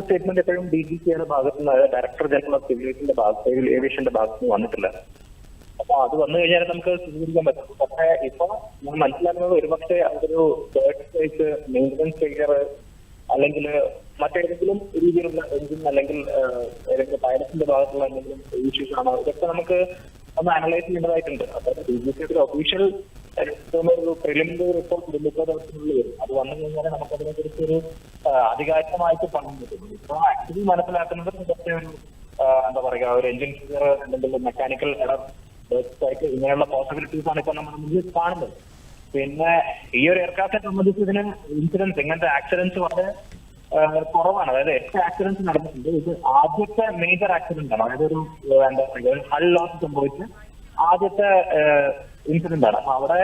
Statement എപ്പോഴും DGCയുടെ ഭാഗത്ത് നിന്ന്, ഡയറക്ടർ ജനറൽ ഓഫ് ഏവിയേഷന്റെ ഭാഗത്ത് നിന്ന് വന്നിട്ടില്ല. അപ്പൊ അത് വന്നു കഴിഞ്ഞാൽ നമുക്ക് സ്വീകരിക്കാൻ പറ്റും. പക്ഷെ ഇപ്പൊ ഞാൻ മനസ്സിലാക്കുന്നത് ഒരുപക്ഷെ അതൊരു തേർഡ് സ്റ്റേജ് മെയിൻ്റനൻസ് ഫെയിലിയർ അല്ലെങ്കിൽ മറ്റേതെങ്കിലും രീതിയിലുള്ള എഞ്ചിൻ അല്ലെങ്കിൽ ഏതെങ്കിലും പൈലറ്റിന്റെ ഭാഗത്തുള്ള എന്തെങ്കിലും ഇഷ്യൂസ് ആണോ, ഇതൊക്കെ നമുക്ക് ഒന്ന് അനലൈസ് ചെയ്യേണ്ടതായിട്ടുണ്ട്. അതായത് DGCയുടെ ഒഫീഷ്യൽ ഒരു പ്രിലിമിനറി റിപ്പോർട്ട് 24 ദിവസത്തിനുള്ളിൽ വരും. അത് വന്നു കഴിഞ്ഞാൽ നമുക്ക് അതിനെ കുറിച്ച് ഒരു അധികാരികമായിട്ട് പറയാൻ പറ്റും. ഇപ്പൊ ആക്ച്വലി മനസ്സിലാക്കുന്നത് ഇതൊക്കെ ഒരു എന്താ പറയുക, ഒരു എഞ്ചിൻ ഫെയിലിയർ എന്തെങ്കിലും മെക്കാനിക്കൽ എറർ ആയിട്ട് ഇങ്ങനെയുള്ള പോസിബിലിറ്റീസ് ആണ് ഇപ്പൊ നമ്മുടെ മുന്നിൽ കാണുന്നത്. പിന്നെ ഈ ഒരു എയർക്രാഫ്റ്റിനെ സംബന്ധിച്ച് ഇതിന് ഇൻസിഡൻസ്, ഇങ്ങനത്തെ ആക്സിഡൻസ് വളരെ കുറവാണ്. അതായത് 8 ആക്സിഡൻസ് നടന്നിട്ടുണ്ട്. ഇത് ആദ്യത്തെ മേജർ ആക്സിഡന്റ് ആണ്. അതായത് ഒരു എന്താ പറയുക, ഒരു ഹൾ ലോസ് സംഭവിച്ച ആദ്യത്തെ ഇൻസിഡന്റ് ആണ്. അപ്പൊ അവിടെ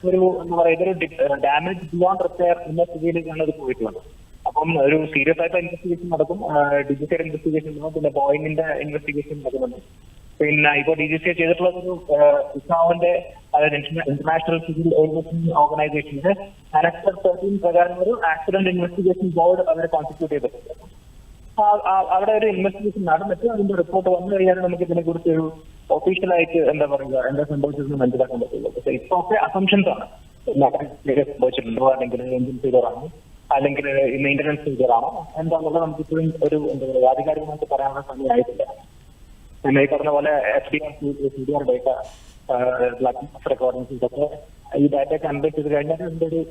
ഒരു എന്താ പറയുക, ഇതൊരു ഡാമേജ് ബിയോണ്ട് റിപ്പയർ എന്ന സ്ഥിതിയിലേക്കാണ് ഇത് പോയിട്ടുള്ളത്. അപ്പം ഒരു സീരിയസ് ആയിട്ട് ഇൻവെസ്റ്റിഗേഷൻ നടക്കും. DGCയുടെ ഇൻവെസ്റ്റിഗേഷൻ നടക്കും, പിന്നെ ബോയിങ്ങിന്റെ ഇൻവെസ്റ്റിഗേഷൻ നടക്കുന്നുണ്ട്. പിന്നെ ഇപ്പോൾ DGCA ചെയ്തിട്ടുള്ളത് ഒരു ഇസ്മാവിന്റെ, അതായത് ഇന്റർനാഷണൽ സിവിൽ ഏവിയേഷൻ ഓർഗനൈസേഷന്റെ അനക്സർ 13 പ്രകാരം ഒരു ആക്സിഡന്റ് ഇൻവെസ്റ്റിഗേഷൻ ബോർഡ് അവരെ കോൺസ്റ്റിറ്റ്യൂട്ട് ചെയ്തിട്ടുണ്ട്. അവിടെ ഒരു ഇൻവെസ്റ്റിഗേഷൻ നടന്നിട്ട് അതിന്റെ റിപ്പോർട്ട് വന്നു കഴിഞ്ഞാൽ നമുക്ക് ഇതിനെ കുറിച്ച് ഒരു ഒഫീഷ്യലായിട്ട് എന്താ പറയുക, എന്താ സംഭവിച്ചതെന്ന് മനസ്സിലാക്കാൻ പറ്റുള്ളൂ. പക്ഷെ ഇപ്പൊ ഒക്കെ അസംഷൻസ് ആണ്. സംഭവിച്ചിട്ടുണ്ടോ, അല്ലെങ്കിൽ എഞ്ചിൻ ഫെയിലിയർ ആണോ, അല്ലെങ്കിൽ മെയിൻ്റനൻസ് ഫെയിലിയർ ആണോ എന്താണെന്നുള്ളത് നമുക്ക് ഇപ്പോഴും ഒരു എന്താ പറയുക ആധികാരികമായിട്ട് പറയാനുള്ള സമയമായിട്ടില്ല. പിന്നെ ഈ പറഞ്ഞ പോലെ CDR ഡേറ്റ, ബ്ലാക്ക് റെക്കോർഡിംഗ്സ്, ഇതൊക്കെ ഈ ഡാറ്റയൊക്കെ അനലൈസ് ചെയ്ത് കഴിഞ്ഞാൽ ഇതിന്റെ ഒരു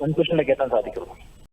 കൺക്ലൂഷനിലേക്ക് എത്താൻ സാധിക്കുള്ളൂ.